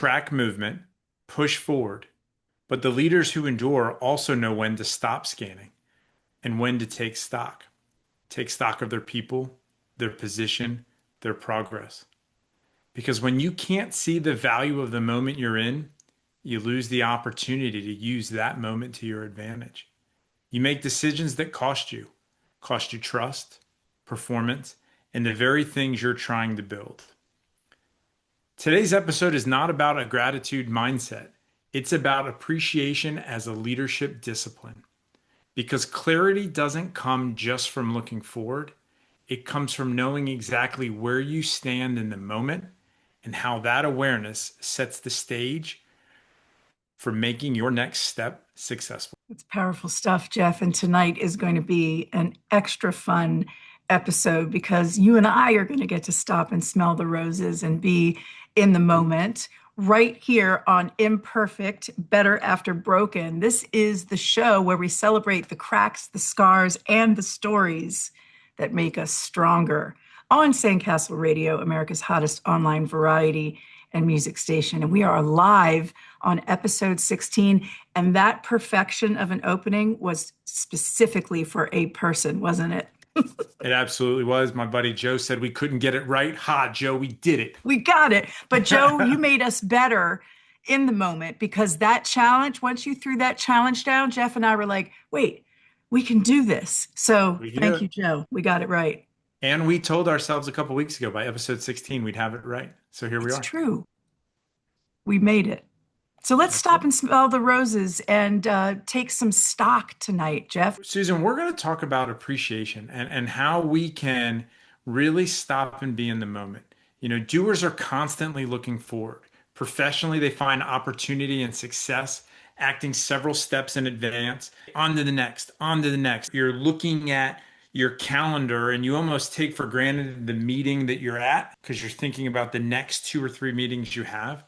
track movement, push forward, but the leaders who endure also know when to stop scanning and when to take stock. Take stock of their people, their position, their progress. Because when you can't see the value of the moment you're in, you lose the opportunity to use that moment to your advantage. You make decisions that cost you trust, performance, and the very things you're trying to build. Today's episode is not about a gratitude mindset. It's about appreciation as a leadership discipline. Because clarity doesn't come just from looking forward. It comes from knowing exactly where you stand in the moment and how that awareness sets the stage for making your next step successful. It's powerful stuff, Jeff. And tonight is going to be an extra fun episode because you and I are going to get to stop and smell the roses and be in the moment right here on Imperfect, Better After Broken. This is the show where we celebrate the cracks, the scars, and the stories that make us stronger on Sandcastle Radio, America's hottest online variety and music station. And we are live on episode 16. And that perfection of an opening was specifically for a person, wasn't it? It absolutely was. My buddy Joe said we couldn't get it right. Ha, Joe, we did it. We got it. But Joe, you made us better in the moment because that challenge, once you threw that challenge down, Jeff and I were like, wait, we can do this. So thank you, Joe. We got it right. And we told ourselves a couple weeks ago by episode 16 we'd have it right. So here we are. It's true. We made it. So let's stop and smell the roses and take some stock tonight, Jeff. Susan, we're going to talk about appreciation and how we can really stop and be in the moment. You know, doers are constantly looking forward. Professionally, they find opportunity and success, acting several steps in advance. On to the next, on to the next. You're looking at your calendar and you almost take for granted the meeting that you're at because you're thinking about the next 2 or 3 meetings you have.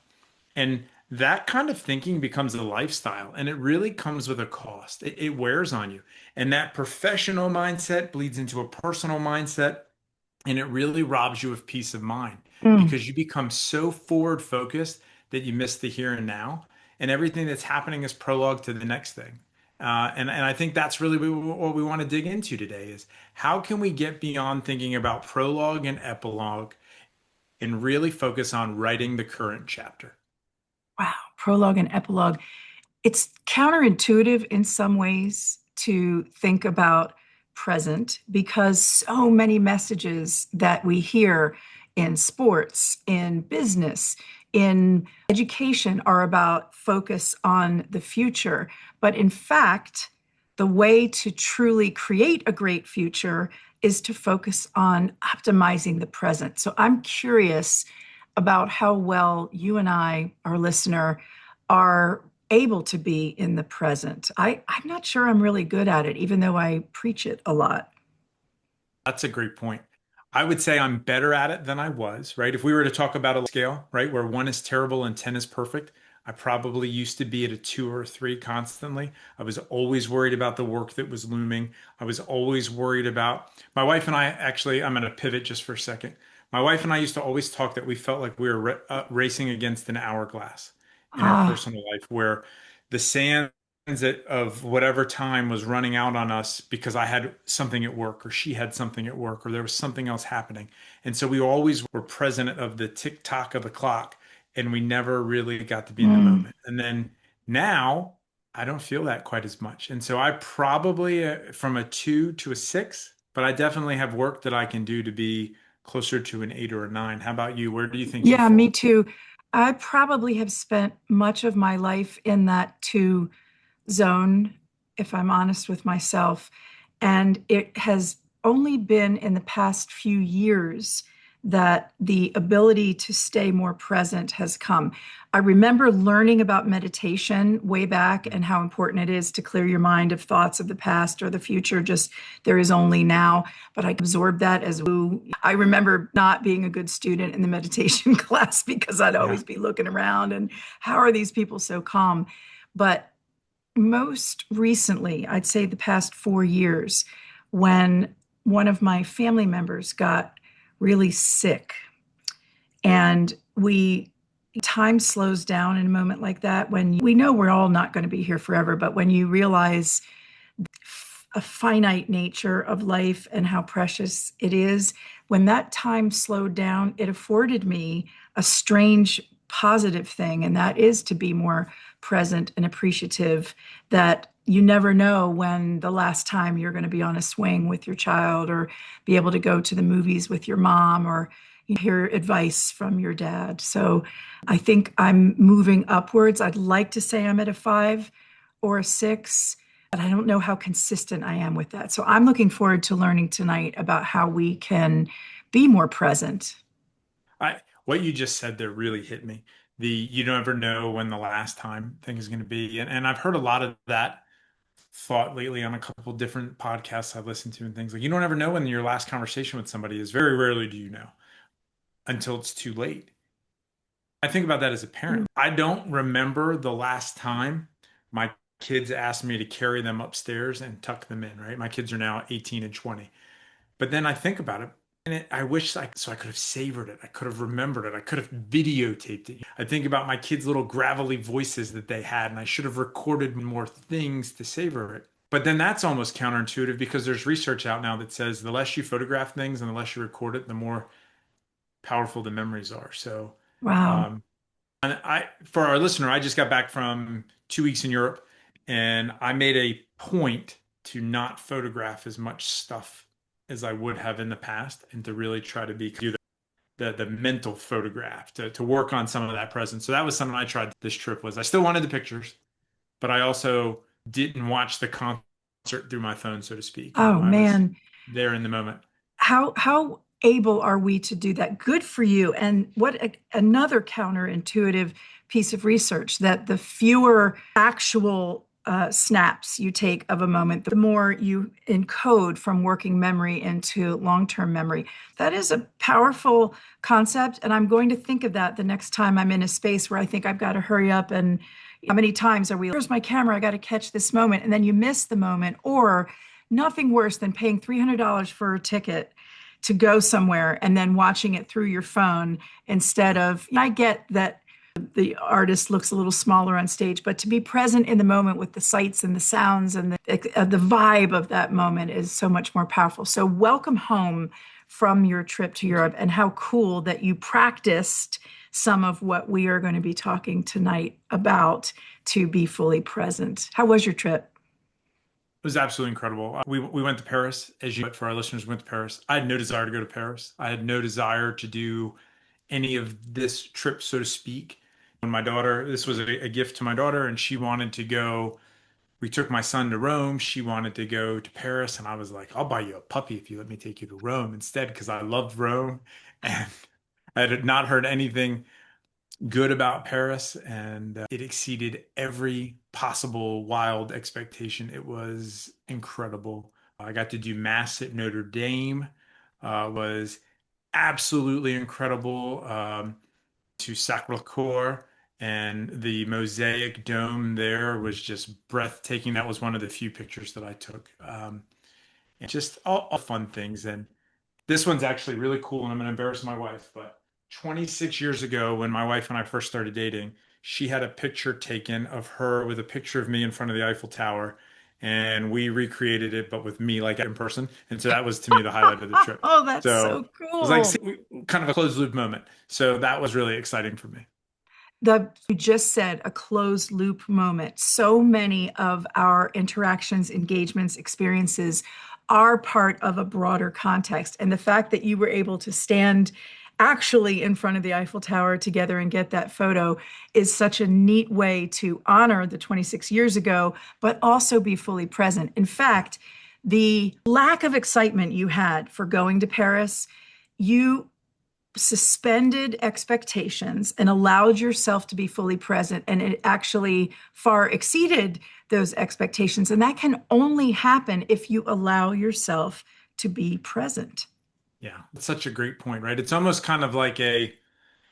And that kind of thinking becomes a lifestyle and it really comes with a cost. It wears on you. And that professional mindset bleeds into a personal mindset and it really robs you of peace of mind because you become so forward focused that you miss the here and now. And everything that's happening is prologue to the next thing. And I think that's really what we want to dig into today is how can we get beyond thinking about prologue and epilogue and really focus on writing the current chapter. Wow, prologue and epilogue. It's counterintuitive in some ways to think about present because so many messages that we hear in sports, in business, in education are about focus on the future. But in fact, the way to truly create a great future is to focus on optimizing the present. So I'm curious about how well you and I, our listener, are able to be in the present. I'm not sure I'm really good at it, even though I preach it a lot. That's a great point. I would say I'm better at it than I was, right? If we were to talk about a scale, right, where 1 is terrible and 10 is perfect, I probably used to be at a 2 or a 3 constantly. I was always worried about the work that was looming. I was always worried about my wife and I actually, I'm going to pivot just for a second. My wife and I used to always talk that we felt like we were racing against an hourglass in our personal life, where the sands of whatever time was running out on us because I had something at work or she had something at work or there was something else happening. And so we always were present of the tick tock of the clock and we never really got to be in the moment. And then now I don't feel that quite as much. And so I probably from a 2 to a 6, but I definitely have work that I can do to be closer to an 8 or a 9. How about you? Where do you think you Yeah, fall? me too. I probably have spent much of my life in that 2 zone, if I'm honest with myself. And it has only been in the past few years that the ability to stay more present has come. I remember learning about meditation way back and how important it is to clear your mind of thoughts of the past or the future, just there is only now. But I absorbed that as woo. I remember not being a good student in the meditation class because I'd always be looking around and how are these people so calm? But most recently, I'd say the past 4 years, when one of my family members got really sick and we time slows down in a moment like that when we know we're all not going to be here forever, but when you realize a finite nature of life and how precious it is, when that time slowed down, it afforded me a strange positive thing, and that is to be more present and appreciative that you never know when the last time you're going to be on a swing with your child or be able to go to the movies with your mom or you hear advice from your dad. So I think I'm moving upwards. I'd like to say I'm at a 5 or a 6, but I don't know how consistent I am with that. So I'm looking forward to learning tonight about how we can be more present. What you just said there really hit me. You don't ever know when the last time thing is going to be. And I've heard a lot of that thought lately on a couple different podcasts I've listened to and things like you don't ever know when your last conversation with somebody is. Very rarely do you know until it's too late. I think about that as a parent. I don't remember the last time my kids asked me to carry them upstairs and tuck them in, right? My kids are now 18 and 20. But then I think about it, and I wish I could have savored it. I could have remembered it. I could have videotaped it. I think about my kids' little gravelly voices that they had, and I should have recorded more things to savor it. But then that's almost counterintuitive because there's research out now that says the less you photograph things and the less you record it, the more powerful the memories are. So, Wow. um, for our listener, I just got back from 2 weeks in Europe, and I made a point to not photograph as much stuff as I would have in the past, and to really try to do the mental photograph to work on some of that presence. So that was something I tried this trip was I still wanted the pictures, but I also didn't watch the concert through my phone, so to speak. Oh I was man, there in the moment. how able are we to do that? Good for you. And what another counterintuitive piece of research that the fewer actual snaps you take of a moment, the more you encode from working memory into long-term memory. That is a powerful concept, and I'm going to think of that the next time I'm in a space where I think I've got to hurry up. And how many times are we, here's my camera, I got to catch this moment, and then you miss the moment, or nothing worse than paying $300 for a ticket to go somewhere and then watching it through your phone instead of, I get that the artist looks a little smaller on stage, but to be present in the moment with the sights and the sounds and the vibe of that moment is so much more powerful. So welcome home from your trip to Thank you. Europe, and how cool that you practiced some of what we are going to be talking tonight about to be fully present. How was your trip? It was absolutely incredible. We went to Paris, as you, for our listeners, we went to Paris. I had no desire to go to Paris. I had no desire to do any of this trip, so to speak. When my daughter, this was a gift to my daughter, and she wanted to go. We took my son to Rome. She wanted to go to Paris, and I was like, "I'll buy you a puppy if you let me take you to Rome instead," because I loved Rome, and I had not heard anything good about Paris, and it exceeded every possible wild expectation. It was incredible. I got to do Mass at Notre Dame, was absolutely incredible. To Sacre-Cœur, and the mosaic dome there was just breathtaking. That was one of the few pictures that I took. And just all fun things. And this one's actually really cool, and I'm going to embarrass my wife, but 26 years ago, when my wife and I first started dating, she had a picture taken of her with a picture of me in front of the Eiffel Tower, and we recreated it, but with me like in person. And so that was to me the highlight of the trip. Oh, that's So so it was like cool. kind of a closed loop moment. So that was really exciting for me. You just said a closed loop moment. So many of our interactions, engagements, experiences are part of a broader context. And the fact that you were able to stand actually in front of the Eiffel Tower together and get that photo is such a neat way to honor the 26 years ago, but also be fully present. In fact, the lack of excitement you had for going to Paris, you suspended expectations and allowed yourself to be fully present, and it actually far exceeded those expectations, and that can only happen if you allow yourself to be present. Yeah, it's such a great point, right? It's almost kind of like that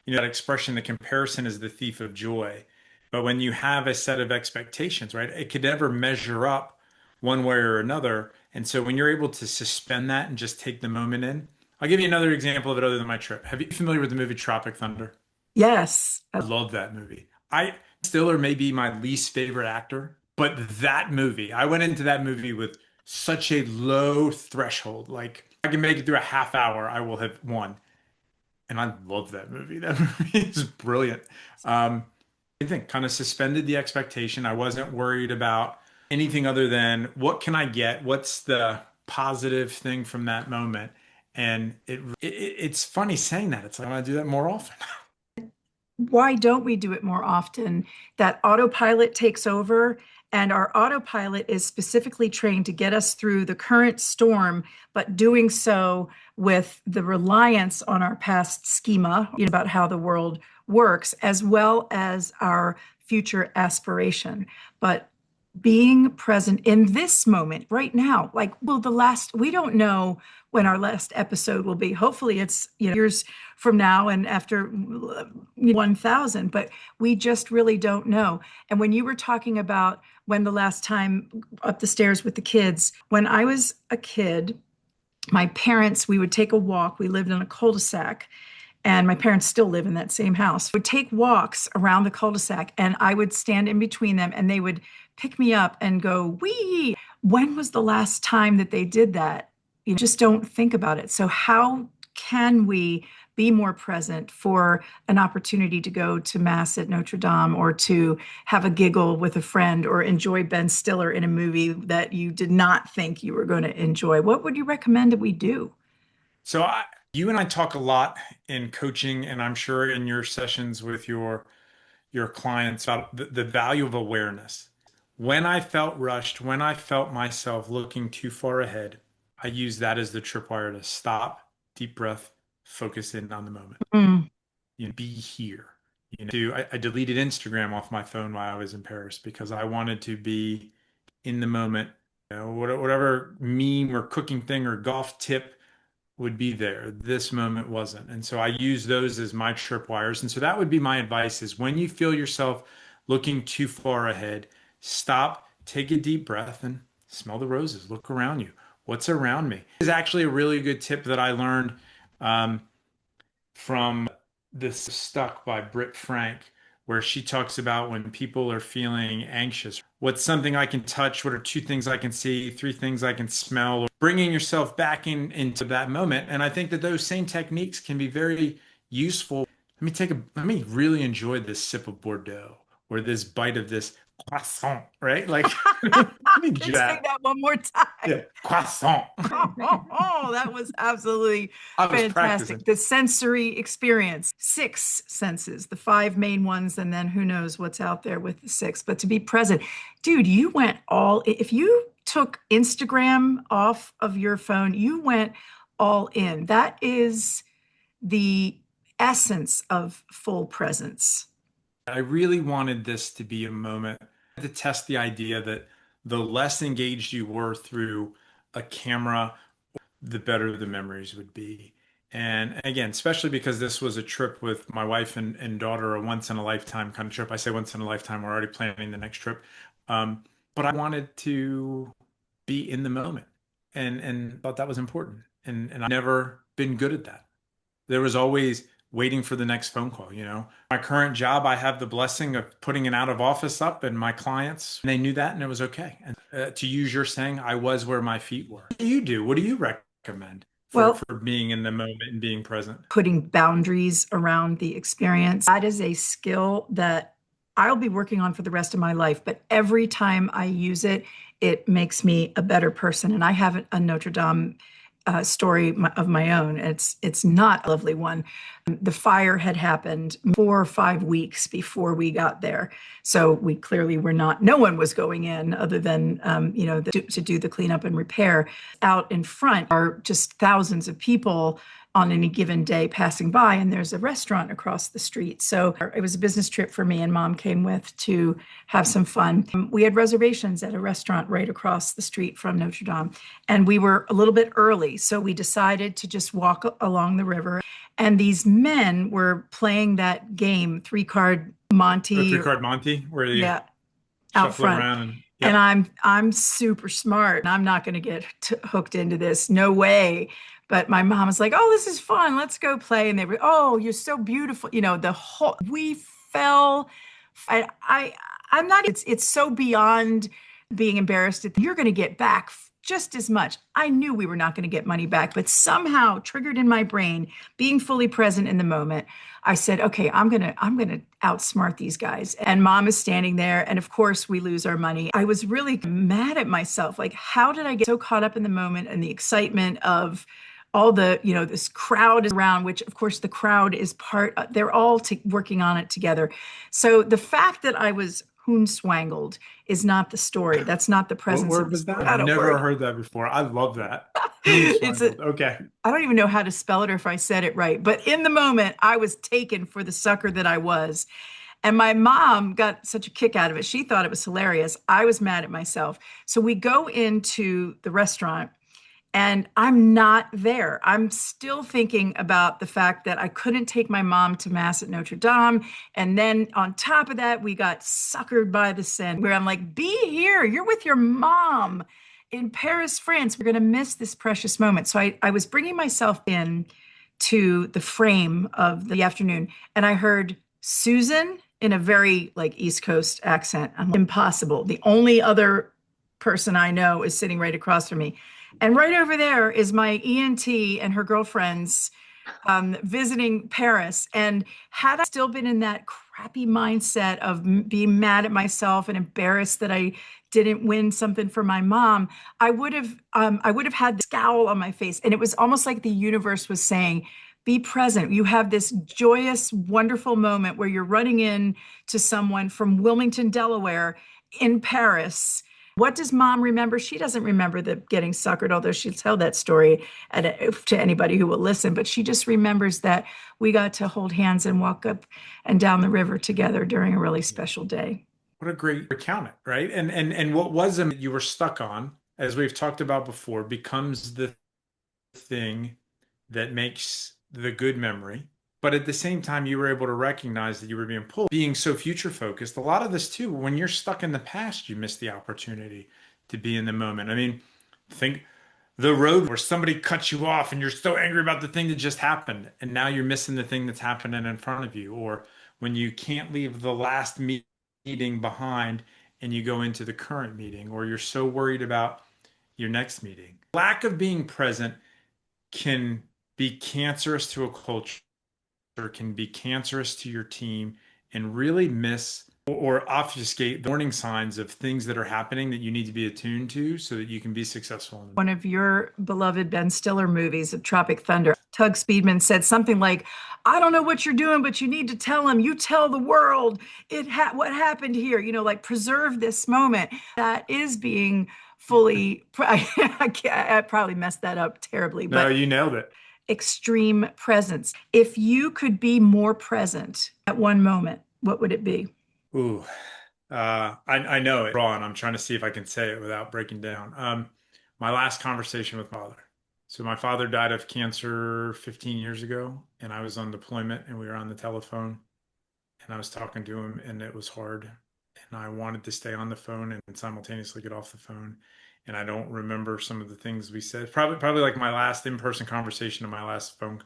expression, the comparison is the thief of joy. But when you have a set of expectations, right, it could never measure up one way or another. And so when you're able to suspend that and just take the moment in, I'll give you another example of it other than my trip. Have you familiar with the movie Tropic Thunder? Yes. I love that movie. I Stiller may be my least favorite actor, but that movie, I went into that movie with such a low threshold. Like, if I can make it through a half hour, I will have won. And I love that movie. That movie is brilliant. I think kind of suspended the expectation. I wasn't worried about anything other than what can I get? What's the positive thing from that moment? And it's funny saying that. It's like I want to do that more often. Why don't we do it more often? That autopilot takes over, and our autopilot is specifically trained to get us through the current storm, but doing so with the reliance on our past schema, about how the world works, as well as our future aspiration. But being present in this moment right now, like, well, we don't know when our last episode will be. Hopefully it's, years from now and after 1000, but we just really don't know. And when you were talking about when the last time up the stairs with the kids, when I was a kid, my parents, we would take a walk. We lived in a cul-de-sac, and my parents still live in that same house. Would take walks around the cul-de-sac, and I would stand in between them, and they would pick me up and go, wee. When was the last time that they did that? You just don't think about it. So how can we be more present for an opportunity to go to mass at Notre Dame, or to have a giggle with a friend, or enjoy Ben Stiller in a movie that you did not think you were going to enjoy? What would you recommend that we do? So you and I talk a lot in coaching, and I'm sure in your sessions with your clients about the value of awareness. When I felt rushed, when I felt myself looking too far ahead, I use that as the tripwire to stop, deep breath, focus in on the moment. Mm. Be here. I deleted Instagram off my phone while I was in Paris because I wanted to be in the moment. Whatever meme or cooking thing or golf tip would be there. This moment wasn't. And so I use those as my tripwires. And so that would be my advice is when you feel yourself looking too far ahead, stop, take a deep breath and smell the roses. Look around you. What's around me? This is actually a really good tip that I learned um, from This Stuck by Britt Frank, where she talks about when people are feeling anxious. What's something I can touch? What are two things I can see? Three things I can smell? Bringing yourself back into that moment. And I think that those same techniques can be very useful. Let me really enjoy this sip of Bordeaux or this bite of this croissant, right? Like, let me do Can say that. that one more time. Yeah, croissant. That was absolutely I was fantastic. practicing. The sensory experience, six senses, the five main ones, and then who knows what's out there with the six. But to be present, dude, you went if you took Instagram off of your phone, you went all in. That is the essence of full presence. I really wanted this to be a moment to test the idea that the less engaged you were through a camera, the better the memories would be. And again, especially because this was a trip with my wife and daughter, a once in a lifetime kind of trip. I say once in a lifetime, we're already planning the next trip. But I wanted to be in the moment and thought that was important. And I've never been good at that. There was always waiting for the next phone call, My current job, I have the blessing of putting an out of office up and my clients, they knew that and it was okay. And to use your saying, I was where my feet were. What do you do? What do you recommend for, Well, for being in the moment and being present? putting boundaries around the experience. That is a skill that I'll be working on for the rest of my life. But every time I use it, it makes me a better person. And I have a Notre Dame story of my own. It's not a lovely one. The fire had happened 4 or 5 weeks before we got there, so we clearly were not. No one was going in other than to do the cleanup and repair. Out in front are just thousands of people on any given day passing by, and there's a restaurant across the street. So it was a business trip for me, and mom came with to have some fun. We had reservations at a restaurant right across the street from Notre Dame, and we were a little bit early. So we decided to just walk along the river. And these men were playing that game, three-card A Monte, three card Monty where you yeah, out shuffle it front. around and And yep. I'm super smart, and I'm not going to get hooked into this. No way. But my mom was like, "Oh, this is fun. Let's go play." And they were, "Oh, you're so beautiful." The whole we fell. I I'm not. It's so beyond being embarrassed. You're going to get back just as much. I knew we were not going to get money back, but somehow triggered in my brain, being fully present in the moment, I said, "Okay, I'm gonna outsmart these guys." And mom is standing there, and of course we lose our money. I was really mad at myself. Like, how did I get so caught up in the moment and the excitement of all this crowd is around, which of course the crowd is they're all working on it together. So the fact that I was hoonswangled is not the story. That's not the What presence of word the was that? story. I've I don't never worry. heard that before. I love that. It's a, Moonswangled. Okay. I don't even know how to spell it or if I said it right, but in the moment, I was taken for the sucker that I was. And my mom got such a kick out of it. She thought it was hilarious. I was mad at myself. So we go into the restaurant and I'm not there. I'm still thinking about the fact that I couldn't take my mom to Mass at Notre Dame. And then on top of that, we got suckered by the Seine, where I'm like, be here. You're with your mom in Paris, France. We're going to miss this precious moment. So I was bringing myself in to the frame of the afternoon. And I heard Susan in a very like East Coast accent. I'm like, impossible. The only other person I know is sitting right across from me. And right over there is my ENT and her girlfriends visiting Paris. And had I still been in that crappy mindset of being mad at myself and embarrassed that I didn't win something for my mom, I would have had the scowl on my face. And it was almost like the universe was saying, be present. You have this joyous, wonderful moment where you're running in to someone from Wilmington, Delaware in Paris. What does mom remember? She doesn't remember the getting suckered, although she'll tell that story to anybody who will listen. But she just remembers that we got to hold hands and walk up and down the river together during a really special day. What a great recount it, right? And what was it you were stuck on, as we've talked about before, becomes the thing that makes the good memory. But at the same time, you were able to recognize that you were being pulled, being so future focused. A lot of this too, when you're stuck in the past, you miss the opportunity to be in the moment. I mean, think the road where somebody cuts you off and you're so angry about the thing that just happened, and now you're missing the thing that's happening in front of you, or when you can't leave the last meeting behind and you go into the current meeting, or you're so worried about your next meeting. Lack of being present can be cancerous to a culture, can be cancerous to your team, and really miss or obfuscate the warning signs of things that are happening that you need to be attuned to so that you can be successful. One of your beloved Ben Stiller movies of Tropic Thunder, Tug Speedman said something like, "I don't know what you're doing, but you need to tell him. You tell the world what happened here. Like preserve this moment." That is being fully. I probably messed that up terribly, No, but you nailed it. extreme presence. If you could be more present at one moment, what would it be? Ooh, I know it raw, and I'm trying to see if I can say it without breaking down. My last conversation with my father. So my father died of cancer 15 years ago, and I was on deployment, and we were on the telephone, and I was talking to him, and it was hard, and I wanted to stay on the phone and simultaneously get off the phone. And I don't remember some of the things we said. Probably like my last in-person conversation and my last phone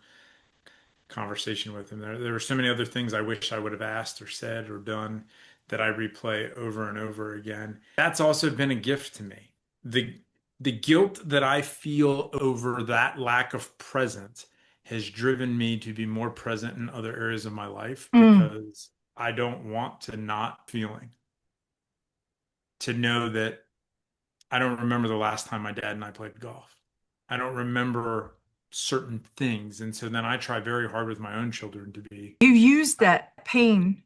conversation with him. There were so many other things I wish I would have asked or said or done that I replay over and over again. That's also been a gift to me. The guilt that I feel over that lack of presence has driven me to be more present in other areas of my life Mm. because I don't want to not feeling, to know that I don't remember the last time my dad and I played golf. I don't remember certain things. And so then I try very hard with my own children to be, You use that pain.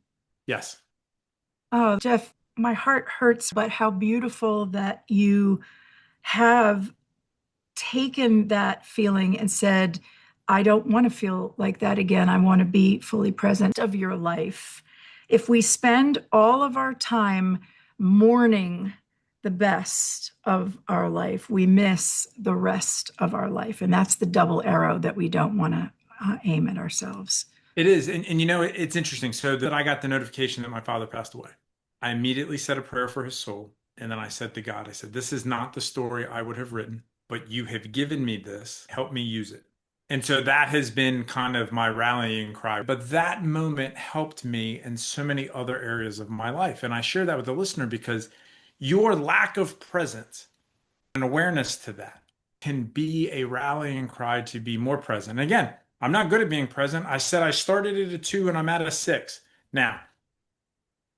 yes, Oh, Jeff, my heart hurts, but how beautiful that you have taken that feeling and said, I don't want to feel like that again. I want to be fully present of your life. If we spend all of our time mourning the best of our life, we miss the rest of our life. And that's the double arrow that we don't want to aim at ourselves. it is. And it's interesting. So that I got the notification that my father passed away. I immediately said a prayer for his soul. And then I said to God, I said, this is not the story I would have written, but you have given me this. Help me use it. And so that has been kind of my rallying cry. But that moment helped me in so many other areas of my life. And I share that with the listener because your lack of presence and awareness to that can be a rallying cry to be more present. Again, I'm not good at being present. I said I started at a 2 and I'm at a 6. Now,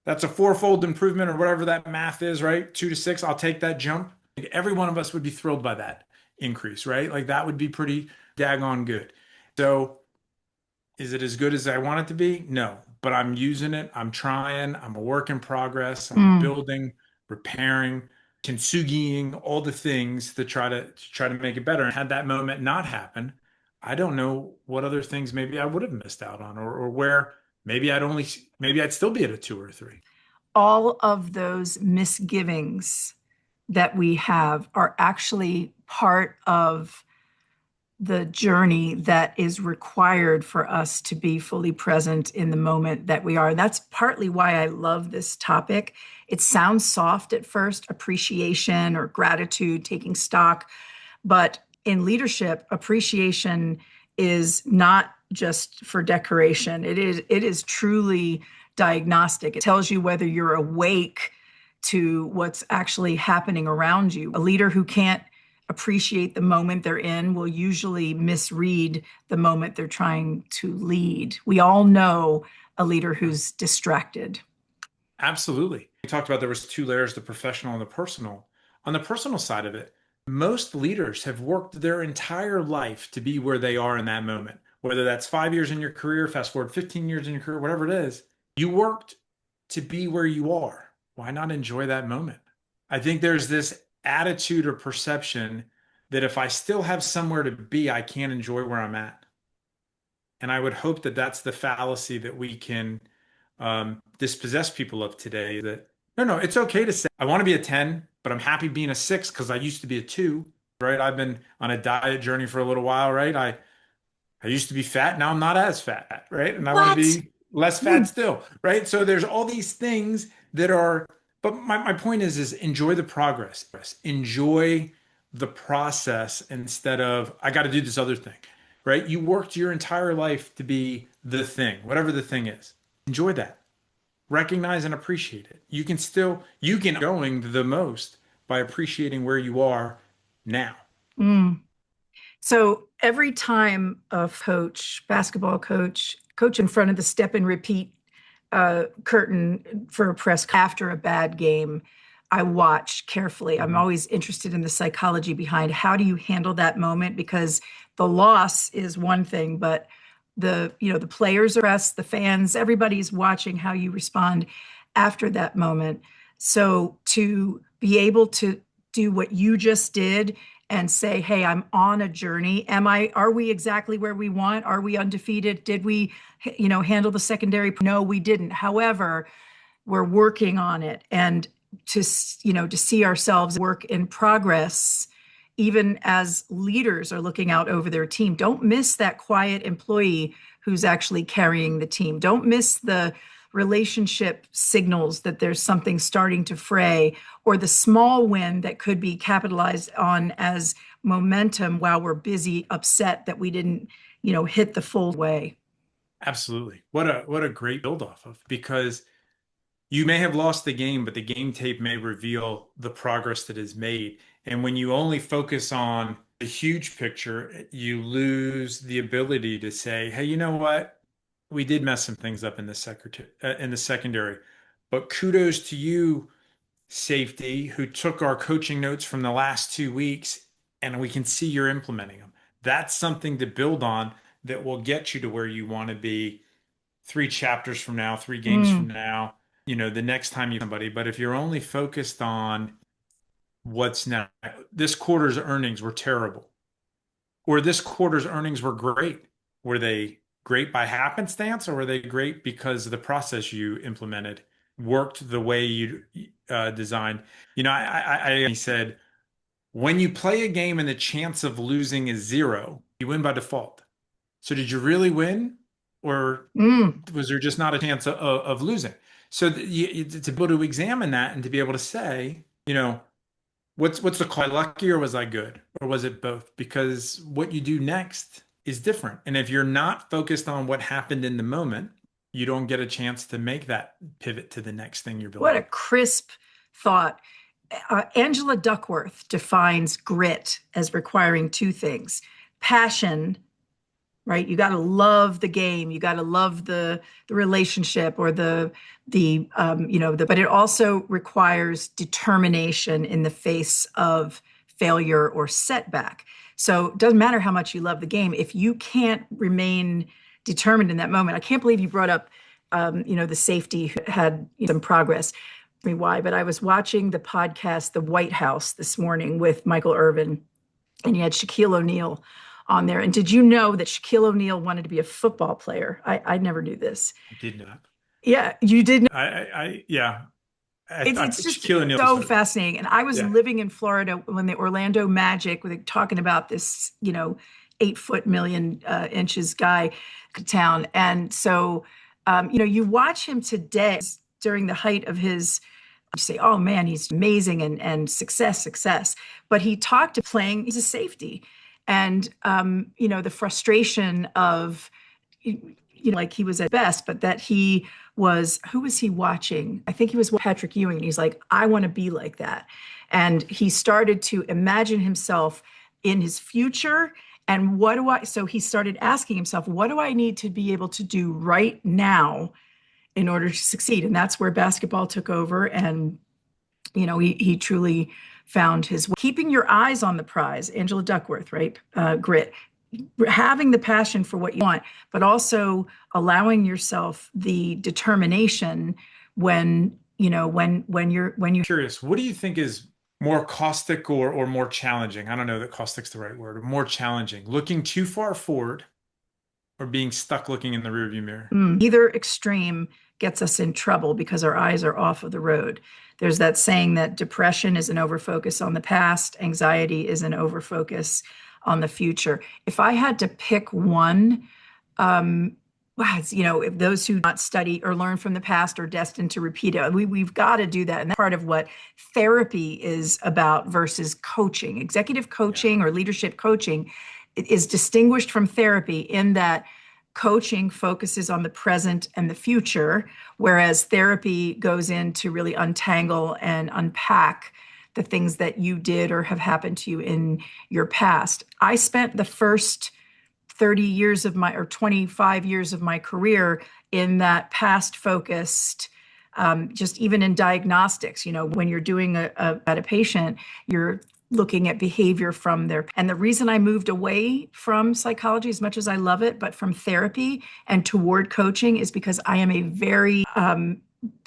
that's a fourfold improvement or whatever that math is, right? 2 to 6, I'll take that jump. Like, every one of us would be thrilled by that increase, right? Like that would be pretty daggone good. So, is it as good as I want it to be? No, but I'm using it. I'm trying. I'm a work in progress. I'm Mm. building, repairing, kintsugiing, all the things to try to make it better. And had that moment not happen, I don't know what other things maybe I would have missed out on, or where maybe I'd still be at a 2 or 3. All of those misgivings that we have are actually part of the journey that is required for us to be fully present in the moment that we are. That's partly why I love this topic. It sounds soft at first, appreciation or gratitude, taking stock, but in leadership, appreciation is not just for decoration. It is truly diagnostic. It tells you whether you're awake to what's actually happening around you. A leader who can't appreciate the moment they're in will usually misread the moment they're trying to lead. We all know a leader who's distracted. Absolutely. We talked about there was 2 layers, the professional and the personal. On the personal side of it, most leaders have worked their entire life to be where they are in that moment. Whether that's 5 years in your career, fast forward 15 years in your career, whatever it is, you worked to be where you are. Why not enjoy that moment? I think there's this attitude or perception that if I still have somewhere to be, I can't enjoy where I'm at. And I would hope that that's the fallacy that we can dispossess people of today. That no, no, it's okay to say, I want to be a 10, but I'm happy being a 6 because I used to be a 2, right? I've been on a diet journey for a little while, right? I used to be fat, now I'm not as fat, right? And I want to What? be less fat You're still, right? So there's all these things that are, but my point is enjoy the progress. Enjoy the process instead of I got to do this other thing, right? You worked your entire life to be the thing, whatever the thing is. Enjoy that. Recognize and appreciate it. You can going the most by appreciating where you are now. mm. So every time a coach, basketball coach in front of the step and repeat curtain for a press after a bad game, I watch carefully. I'm Mhm. always interested in the psychology behind how do you handle that moment, because the loss is one thing, but the players are us, the fans, everybody's watching how you respond after that moment. So to be able to do what you just did and say, hey, I'm on a journey. Are we exactly where we want? Are we undefeated? Did we, handle the secondary? No, we didn't. However, we're working on it. And to see ourselves work in progress, even as leaders are looking out over their team. Don't miss that quiet employee who's actually carrying the team. Don't miss the relationship signals that there's something starting to fray, or the small win that could be capitalized on as momentum while we're busy upset that we didn't hit the full way. Absolutely. What a great build off of because you may have lost the game, but the game tape may reveal the progress that is made. And when you only focus on the huge picture, you lose the ability to say, "Hey, you know what? We did mess some things up in the secondary, but kudos to you, safety, who took our coaching notes from the last 2 weeks, and we can see you're implementing them. That's something to build on that will get you to where you want to be 3 chapters from now, 3 games from Mm, now, the next time you somebody. But if you're only focused on what's now, this quarter's earnings were terrible, or this quarter's earnings were great. Were they great by happenstance, or were they great because the process you implemented worked the way you designed? I said, when you play a game and the chance of losing is 0, you win by default. So did you really win, or mm. was there just not a chance of losing? So to be able to examine that and to be able to say, what's the call? Lucky or was I good? Or was it both? Because what you do next is different. And if you're not focused on what happened in the moment, you don't get a chance to make that pivot to the next thing you're What a building. crisp thought. Angela Duckworth defines grit as requiring two things: passion, right? You got to love the game, you got to love the relationship or but it also requires determination in the face of failure or setback. So it doesn't matter how much you love the game if you can't remain determined in that moment. I can't believe you brought up the safety had some progress. Me why, but I was watching the podcast The White House this morning with Michael Irvin, and you had Shaquille O'Neal on there. And did you know that Shaquille O'Neal wanted to be a football player? I never knew this. I did not. Yeah, you did know. Yeah. It's just Shaquille O'Neal was so hurt. fascinating. And I was Yeah. living in Florida when the Orlando Magic were talking about this, 8 foot million inches guy town. And so, you watch him today during the height of his, you say, oh man, he's amazing and success. But he talked to playing, he's a safety. And, the frustration of, like he was at best, but that who was he watching? I think he was Patrick Ewing. And he's like, I want to be like that. And he started to imagine himself in his future. And so he started asking himself, what do I need to be able to do right now in order to succeed? And that's where basketball took over. And, he truly found his way. Keeping your eyes on the prize, Angela Duckworth, right? Grit, having the passion for what you want, but also allowing yourself the determination when you're Curious, what do you think is more caustic or more challenging? I don't know that caustic's the right word. More challenging, looking too far forward or being stuck looking in the rearview mirror? Either extreme gets us in trouble because our eyes are off of the road. There's that saying that depression is an overfocus on the past, anxiety is an overfocus on the future. If I had to pick one, if those who not study or learn from the past are destined to repeat it. We've got to do that. And that's part of what therapy is about versus coaching. Executive Yeah. coaching or leadership coaching is distinguished from therapy in that coaching focuses on the present and the future, whereas therapy goes in to really untangle and unpack the things that you did or have happened to you in your past. I spent the first 30 years of my, or 25 years of my career in that past focused, just even in diagnostics, when you're doing at a patient, you're looking at behavior from their, and the reason I moved away from psychology as much as I love it, but from therapy and toward coaching is because I am a very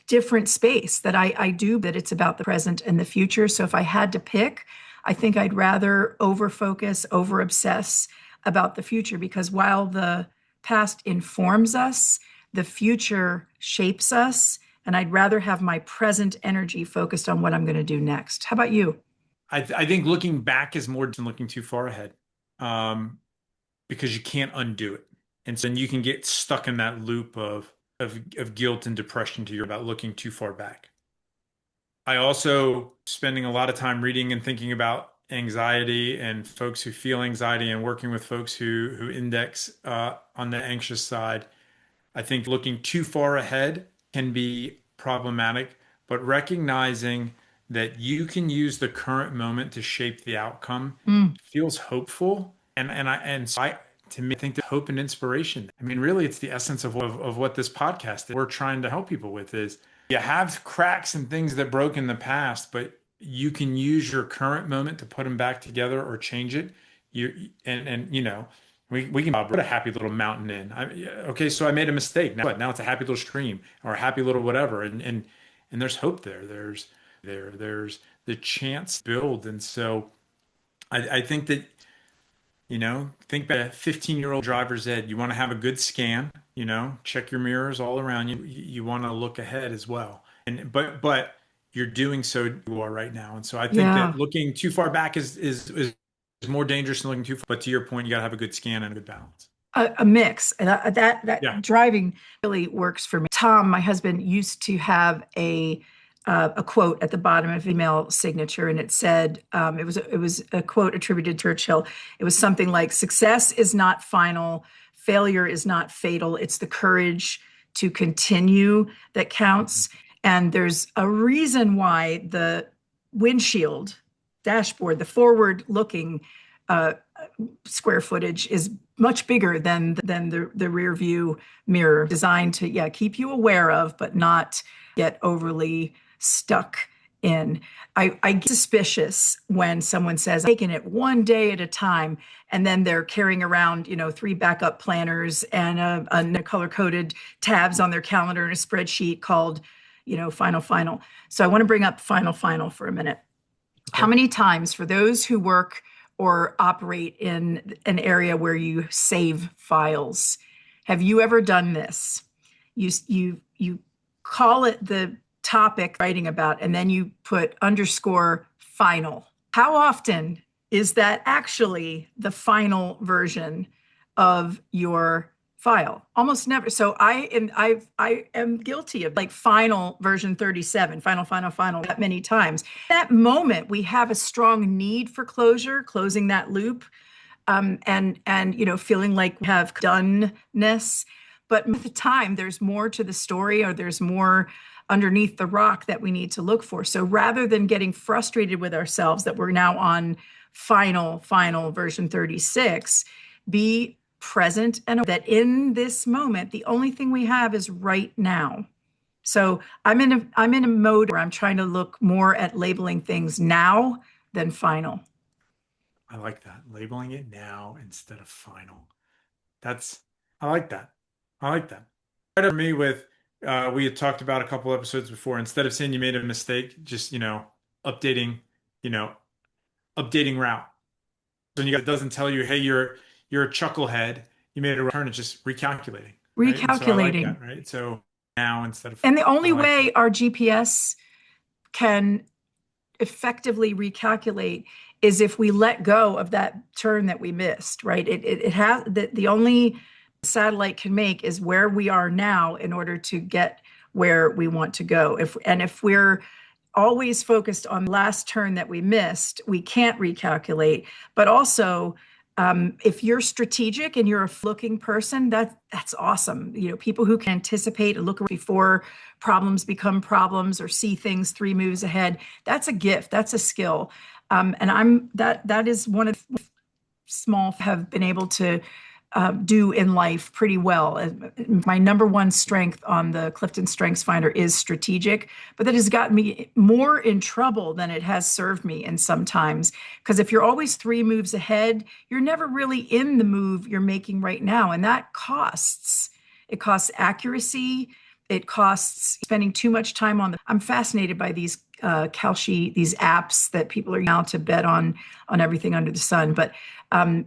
different space that I do, that it's about the present and the future. So if I had to pick, I think I'd rather over focus, over obsess about the future, because while the past informs us, the future shapes us. And I'd rather have my present energy focused on what I'm going to do next. How about you? I think looking back is more than looking too far ahead, um, because you can't undo it, and so then you can get stuck in that loop of guilt and depression to your about looking too far back. I also spending a lot of time reading and thinking about anxiety and folks who feel anxiety and working with folks who index on the anxious side. I think looking too far ahead can be problematic, but recognizing that you can use the current moment to shape the outcome Mm, feels hopeful. And so I to me, I think the hope and inspiration. I mean, really, it's the essence of what this podcast we're trying to help people with is you have cracks and things that broke in the past, but you can use your current moment to put them back together or change it. We can put a happy little mountain in. Okay, so I made a mistake. Now what? Now it's a happy little stream or a happy little whatever. And there's hope there. There's the chance to build. And so I think that, think about a 15-year-old driver's ed. You want to have a good scan, check your mirrors all around you. You want to look ahead as well. But you're doing so you are right now. And so I think that yeah. looking too far back is more dangerous than looking too far. But to your point, you got to have a good scan and a good balance. A mix. And that Yeah. driving really works for me. Tom, my husband, used to have a a quote at the bottom of email signature, and it said it was a quote attributed to Churchill. It was something like, "Success is not final, failure is not fatal. It's the courage to continue that counts." And there's a reason why the windshield dashboard, the forward-looking uh, square footage, is much bigger than the rear view mirror, designed to, yeah, keep you aware of, but not get overly stuck in. I get suspicious when someone says, taking it one day at a time, and then they're carrying around, three backup planners and a color-coded tabs on their calendar and a spreadsheet called, final, final. So I want to bring up final, final for a minute. How Okay. many times, for those who work or operate in an area where you save files, have you ever done this? You call it the topic writing about, and then you put underscore final. How often is that actually the final version of your file? Almost never. So I am guilty of like final version 37, final that many times. That moment we have a strong need for closure, closing that loop, and feeling like we have doneness. But with the time, there's more to the story, or there's more underneath the rock that we need to look for. So rather than getting frustrated with ourselves that we're now on final version 36, be present and that in this moment, the only thing we have is right now. So I'm in a mode where I'm trying to look more at labeling things now than final. I like that. Labeling it now instead of final. That's, I like that. I like that. Right, for me with, we had talked about a couple episodes before, instead of saying you made a mistake, just, updating, you know, updating route. When it doesn't tell you, hey, you're a chucklehead, you made a return, it's just recalculating, right? And so I like Recalculating. that, right? So now instead of, And the I only like that. way our GPS can effectively recalculate is if we let go of that turn that we missed, right? It has the only satellite can make is where we are now in order to get where we want to go. If we're always focused on the last turn that we missed, we can't recalculate. But also, if you're strategic and you're a looking person, that's awesome. People who can anticipate and look before problems become problems, or see things three moves ahead. That's a gift. That's a skill. And that is one of the small have been able to do in life pretty well. My number one strength on the Clifton Strengths Finder is strategic, but that has gotten me more in trouble than it has served me in sometimes. Because if you're always three moves ahead, you're never really in the move you're making right now, and that costs. It costs accuracy. It costs spending too much time on the. I'm fascinated by these Kalshi, these apps that people are now to bet on everything under the sun. But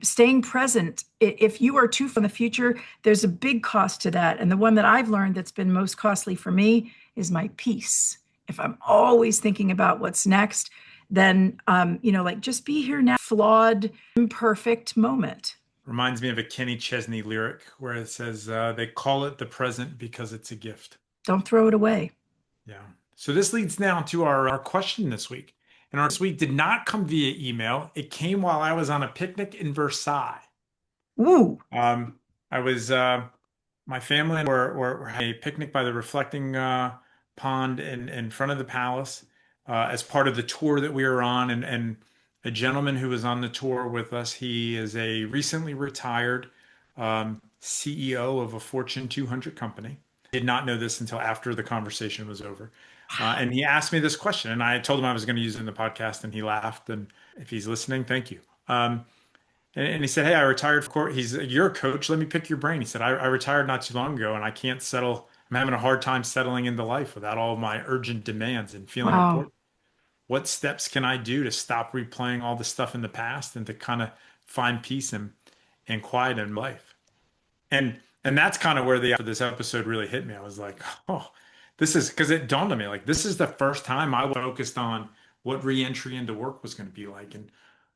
staying present, if you are too far in the future, there's a big cost to that. And the one that I've learned that's been most costly for me is my peace. If I'm always thinking about what's next, then like, just be here now. Flawed, imperfect moment. Reminds me of a Kenny Chesney lyric where it says, they call it the present because it's a gift. Don't throw it away. Yeah. So this leads now to our question this week. And our this week did not come via email. It came while I was on a picnic in Versailles. Ooh, Um, I was my family and were having a picnic by the reflecting pond in front of the palace as part of the tour that we were on. And a gentleman who was on the tour with us, he is a recently retired CEO of a Fortune 200 company. Did not know this until after the conversation was over. And he asked me this question, and I told him I was going to use it in the podcast, and he laughed. And if he's listening, thank you. And he said, "Hey, I retired from court." You're a coach. Let me pick your brain. He said, I retired not too long ago, and I can't settle. I'm having a hard time settling into life without all my urgent demands and feeling wow. important. What steps can I do to stop replaying all the stuff in the past and to kind of find peace and quiet in life? And that's kind of where the after this episode really hit me. I was like, oh, this is because it dawned on me like this is the first time I was focused on what reentry into work was going to be like and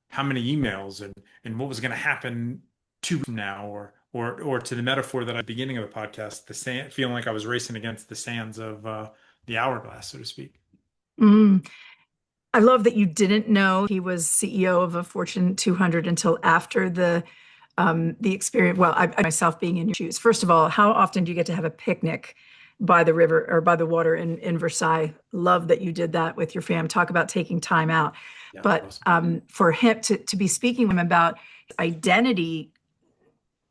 how many emails and what was going to happen to now or to the metaphor that at the beginning of the podcast, the sand feeling like I was racing against the sands of the hourglass, so to speak. Mm. I love that you didn't know he was CEO of a Fortune 200 until after the experience. Well, I myself being in your shoes. First of all, how often do you get to have a picnic by the river or by the water in Versailles? Love that you did that with your fam. Talk about taking time out. Yeah, But awesome. for him to be speaking with him about identity,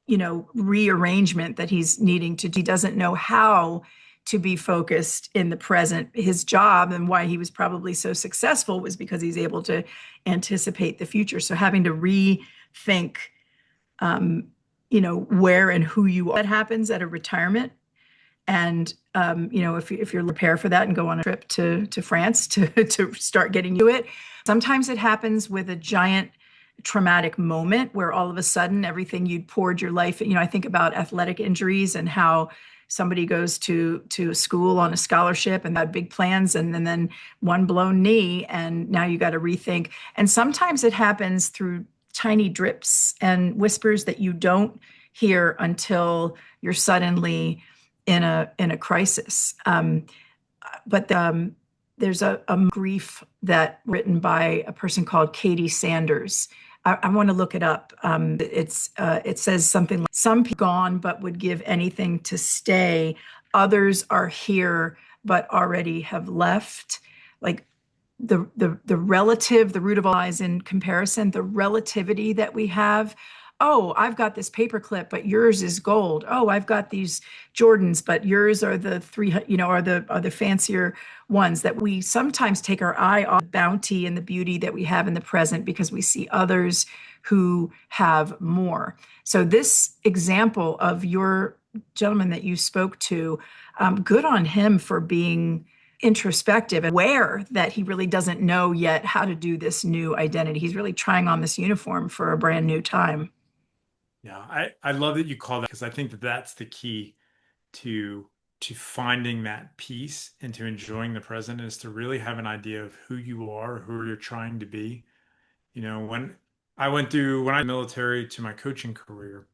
rearrangement that he's needing to do. He doesn't know how to be focused in the present. His job and why he was probably so successful was because he's able to anticipate the future. So having to rethink, um, where and who you are, that happens at a retirement. And if you're prepare for that and go on a trip to France to start getting to it, sometimes it happens with a giant traumatic moment where all of a sudden everything you'd poured your life. I think about athletic injuries and how somebody goes to a school on a scholarship and had big plans and then one blown knee and now you got to rethink. And sometimes it happens through tiny drips and whispers that you don't hear until you're suddenly in a crisis. But there's a grief that written by a person called Katie Sanders. I want to look it up. It says something like some people gone but would give anything to stay. Others are here but already have left. Like the root of all lies in comparison, the relativity that we have. Oh, I've got this paperclip, but yours is gold. Oh, I've got these Jordans, but yours are the three, are the fancier ones. That we sometimes take our eye off the bounty and the beauty that we have in the present because we see others who have more. So this example of your gentleman that you spoke to, good on him for being introspective and aware that he really doesn't know yet how to do this new identity. He's really trying on this uniform for a brand new time. Yeah, I love that you call that because I think that that's the key to finding that peace and to enjoying the present is to really have an idea of who you are, who you're trying to be. When when I was military to my coaching career,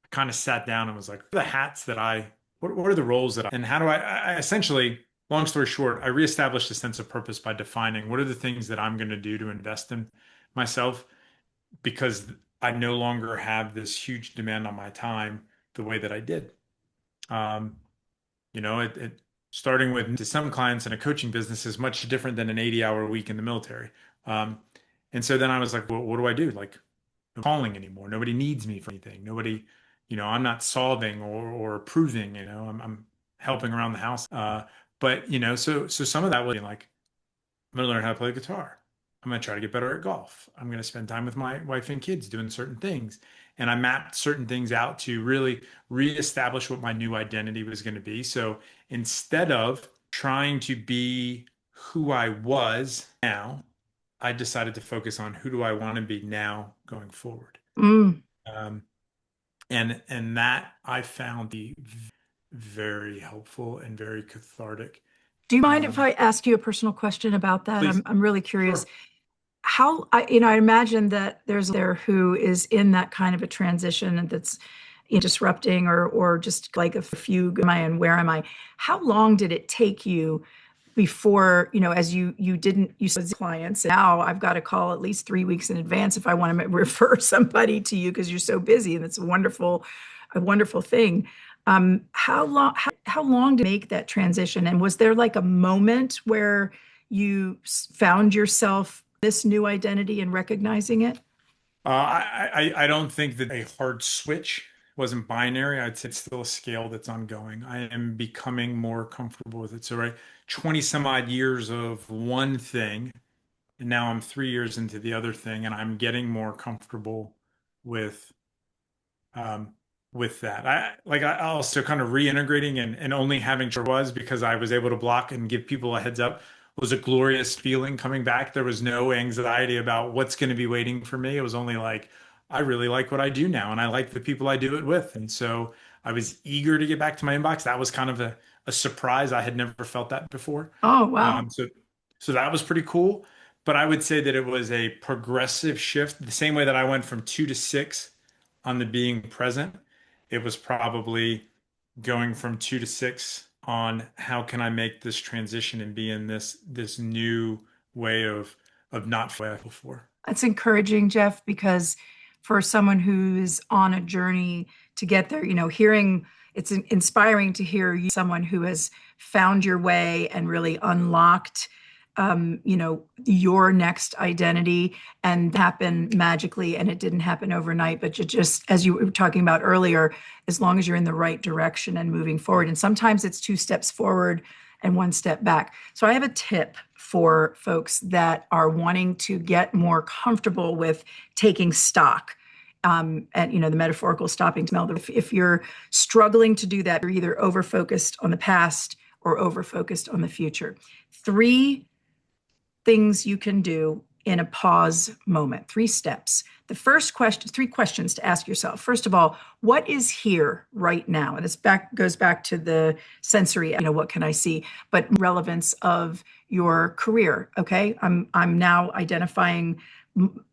I kind of sat down and was like, what are the hats that what are the roles and how do I essentially, long story short, I reestablished a sense of purpose by defining what are the things that I'm going to do to invest in myself because I no longer have this huge demand on my time the way that I did. Um, it starting with to some clients in a coaching business is much different than an 80-hour week in the military. Um, and so then I was like, well, what do I do? Like, no calling anymore. Nobody needs me for anything. Nobody, I'm not solving or approving, I'm helping around the house. But so some of that was like, I'm gonna learn how to play guitar. I'm gonna try to get better at golf. I'm gonna spend time with my wife and kids doing certain things. And I mapped certain things out to really reestablish what my new identity was going to be. So instead of trying to be who I was now, I decided to focus on who do I want to be now going forward. Mm. Um, and that I found the very helpful and very cathartic. Do you mind if Um, I ask you a personal question about that? Please, I'm really curious. sure. I imagine that there's there who is in that kind of a transition and that's disrupting or just like a few, am I and where am I? How long did it take you before, as you didn't, you said clients, now I've got to call at least 3 weeks in advance if I want to refer somebody to you because you're so busy and it's a wonderful thing. How long to make that transition? And was there like a moment where you found yourself this new identity and recognizing it? I don't think that a hard switch wasn't binary. I'd say it's still a scale that's ongoing. I am becoming more comfortable with it. So, right, 20 some odd years of one thing, and now I'm 3 years into the other thing, and I'm getting more comfortable with um, with that. I also kind of reintegrating and only having sure was because I was able to block and give people a heads up was a glorious feeling coming back. There was no anxiety about what's going to be waiting for me. It was only like, I really like what I do now and I like the people I do it with. And so I was eager to get back to my inbox. That was kind of a surprise. I had never felt that before. Oh, wow. So that was pretty cool. But I would say that it was a progressive shift, the same way that I went from 2 to 6 on the being present. It was probably going from 2 to 6 on how can I make this transition and be in this new way of not feeling before. That's encouraging, Jeff, because for someone who's on a journey to get there, hearing it's inspiring to hear you, someone who has found your way and really unlocked, your next identity and happen magically. And it didn't happen overnight, but you just, as you were talking about earlier, as long as you're in the right direction and moving forward. And sometimes it's two steps forward and one step back. So I have a tip for folks that are wanting to get more comfortable with taking stock. And the metaphorical stopping smell. If you're struggling to do that, you're either over focused on the past or over focused on the future. Three things you can do in a pause moment, three steps. The first question, three questions to ask yourself. First of all, what is here right now? And this goes back to the sensory, what can I see? But relevance of your career. Okay. I'm now identifying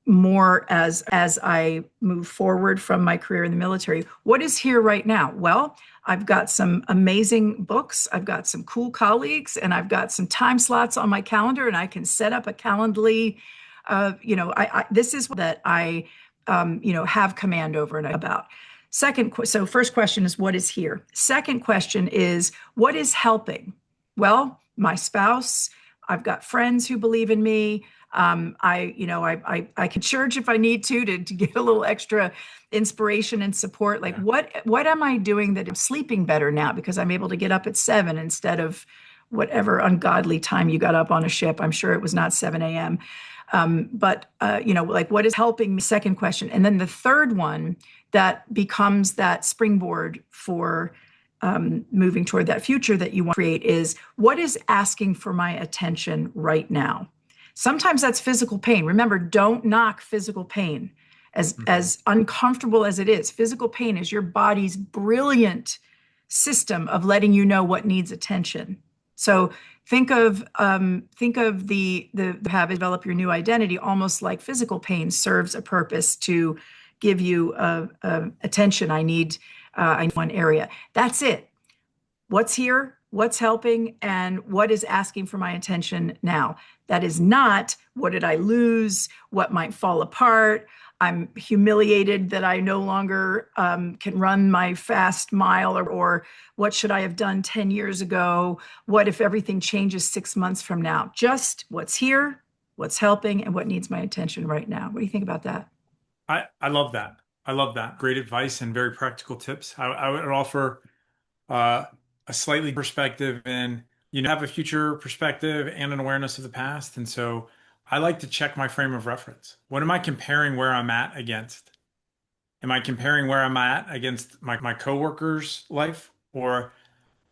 more as I move forward from my career in the military. What is here right now? Well, I've got some amazing books. I've got some cool colleagues, and I've got some time slots on my calendar, and I can set up a Calendly. This is that I, have command over and about. So first question is what is here? Second question is what is helping? Well, my spouse. I've got friends who believe in me. I can church if I need to get a little extra inspiration and support. Like Yeah. what am I doing that I'm sleeping better now because I'm able to get up at 7 instead of whatever ungodly time you got up on a ship. I'm sure it was not 7 a.m. Like what is helping me? Second question. And then the third one that becomes that springboard for moving toward that future that you want to create is what is asking for my attention right now? Sometimes that's physical pain. Remember, don't knock physical pain. As uncomfortable as it is, physical pain is your body's brilliant system of letting you know what needs attention. So think of the have develop your new identity almost like physical pain serves a purpose to give you attention. I need one area. That's it. What's here? What's helping? And what is asking for my attention now? That is not what did I lose? What might fall apart? I'm humiliated that I no longer can run my fast mile, or what should I have done 10 years ago? What if everything changes 6 months from now? Just what's here, what's helping, and what needs my attention right now. What do you think about that? I love that. I love that. Great advice and very practical tips. I would offer uh, a slightly perspective and have a future perspective and an awareness of the past. And so I like to check my frame of reference. What am I comparing where I'm at against? Am I comparing where I'm at against my coworker's life? Or,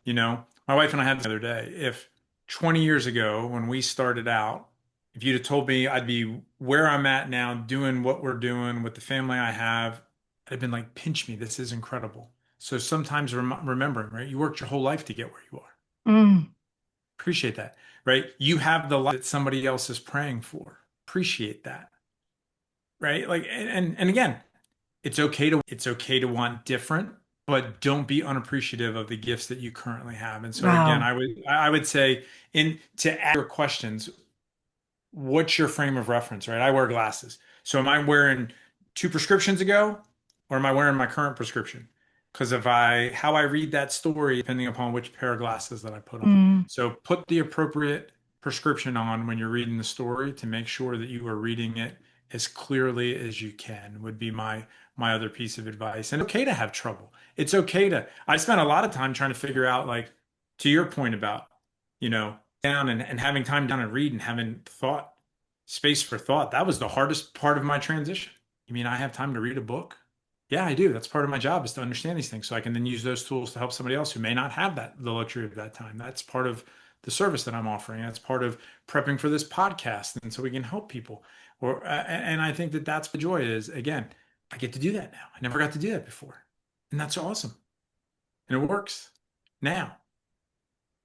my wife and I had this the other day. If 20 years ago, when we started out, if you'd have told me I'd be where I'm at now, doing what we're doing with the family I have, I'd have been like, pinch me, this is incredible. So sometimes remembering, right? You worked your whole life to get where you are. Mm, Appreciate that, right? You have the life that somebody else is praying for. Appreciate that, right? Like, and again, it's okay to want different, but don't be unappreciative of the gifts that you currently have. And so again, wow. I would say in to add your questions, what's your frame of reference, right? I wear glasses. So am I wearing two prescriptions ago or am I wearing my current prescription? Because how I read that story, depending upon which pair of glasses that I put on. Mm, So put the appropriate prescription on when you're reading the story to make sure that you are reading it as clearly as you can would be my other piece of advice. And okay to have trouble. It's okay I spent a lot of time trying to figure out, like, to your point about, down and having time down and read and having space for thought. That was the hardest part of my transition. You mean I have time to read a book? Yeah, I do. That's part of my job is to understand these things so I can then use those tools to help somebody else who may not have the luxury of that time. That's part of the service that I'm offering. That's part of prepping for this podcast. And so we can help people. And I think that that's the joy is, again, I get to do that now. I never got to do that before. And that's awesome. And it works now.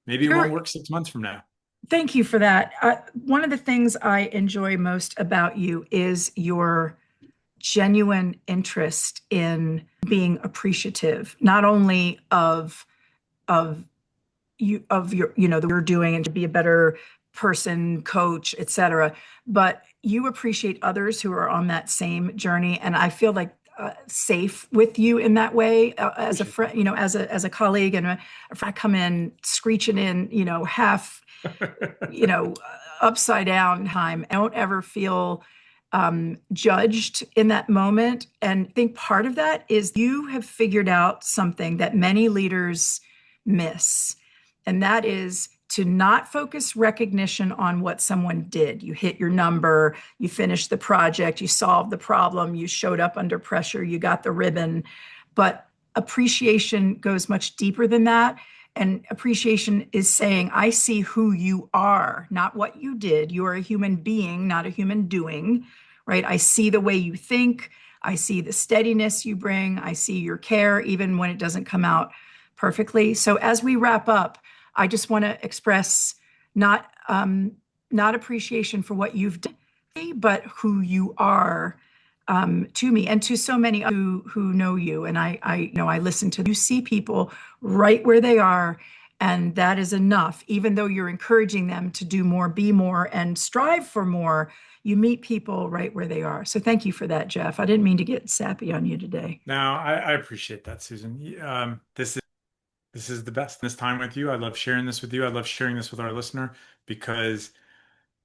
Maybe it won't you're work 6 months from now. Thank you for that. One of the things I enjoy most about you is your genuine interest in being appreciative, not only of that you're doing and to be a better person, coach, etc. But you appreciate others who are on that same journey, and I feel like safe with you in that way as a Appreciate friend, as a colleague, and if I come in screeching in, half, that. upside down time, I don't ever feel judged in that moment. And I think part of that is you have figured out something that many leaders miss, and that is to not focus recognition on what someone did. You hit your number, you finished the project, you solved the problem, you showed up under pressure, you got the ribbon. But appreciation goes much deeper than that. And appreciation is saying, I see who you are, not what you did. You are a human being, not a human doing, right? I see the way you think. I see the steadiness you bring. I see your care, even when it doesn't come out perfectly. So as we wrap up, I just want to express not not appreciation for what you've done, but who you are to me and to so many who know you. And I listen to you, see people right where they are, and that is enough. Even though you're encouraging them to do more, be more, and strive for more, you meet people right where they are. So thank you for that, Jeff. I didn't mean to get sappy on you today. Now, I appreciate that, Susan. This is the best. This time with you. I love sharing this with you. I love sharing this with our listener because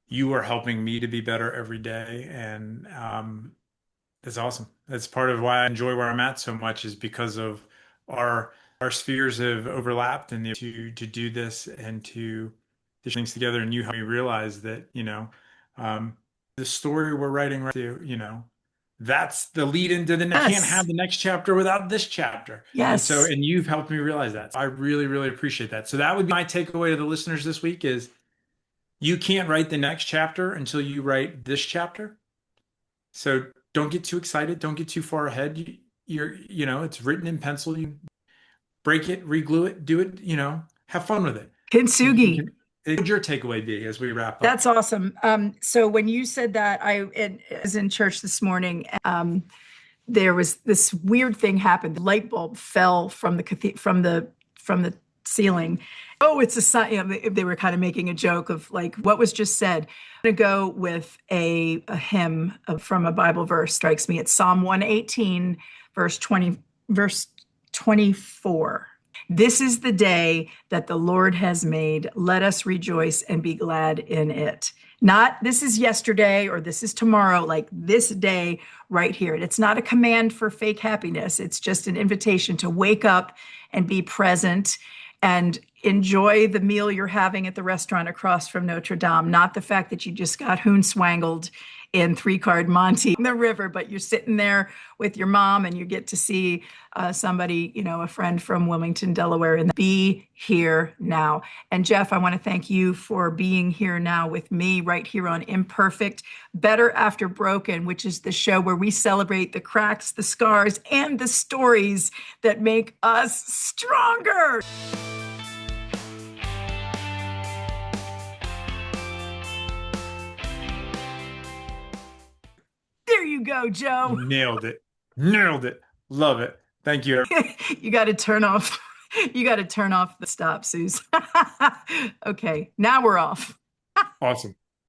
you are helping me to be better every day. And that's awesome. That's part of why I enjoy where I'm at so much is because of our our spheres have overlapped and to do this and to things together. And you help me realize that, the story we're writing right to, that's the lead into the next. Can't have Yes. the next chapter without this chapter. And so, Yes. and you've helped me realize that. So I really, really appreciate that. So that would be my takeaway to the listeners this week is you can't write the next chapter until you write this chapter. So don't get too excited. Don't get too far ahead. It's written in pencil. You break it, reglue it, do it, have fun with it. You Kintsugi. can, what would your takeaway be as we wrap up? That's awesome. So when you said that, I was in church this morning. There was this weird thing happened. The light bulb fell from the ceiling. Oh, it's a sign. They were kind of making a joke of like what was just said. I'm gonna go with a hymn from a Bible verse. Strikes me. It's Psalm 118, verse 24. This is the day that the Lord has made. Let us rejoice and be glad in it. Not this is yesterday or this is tomorrow, like this day right here. It's not a command for fake happiness. It's just an invitation to wake up and be present and enjoy the meal you're having at the restaurant across from Notre Dame, not the fact that you just got hoonswangled in three-card Monte in the river, but you're sitting there with your mom and you get to see somebody, a friend from Wilmington, Delaware, and be here now. And Jeff, I want to thank you for being here now with me right here on Imperfect, Better After Broken, which is the show where we celebrate the cracks, the scars, and the stories that make us stronger. There you go, Joe. Nailed it. Nailed it. Love it. Thank you. You got to turn off. You got to turn off the stop, Suze. Okay, now we're off. Awesome.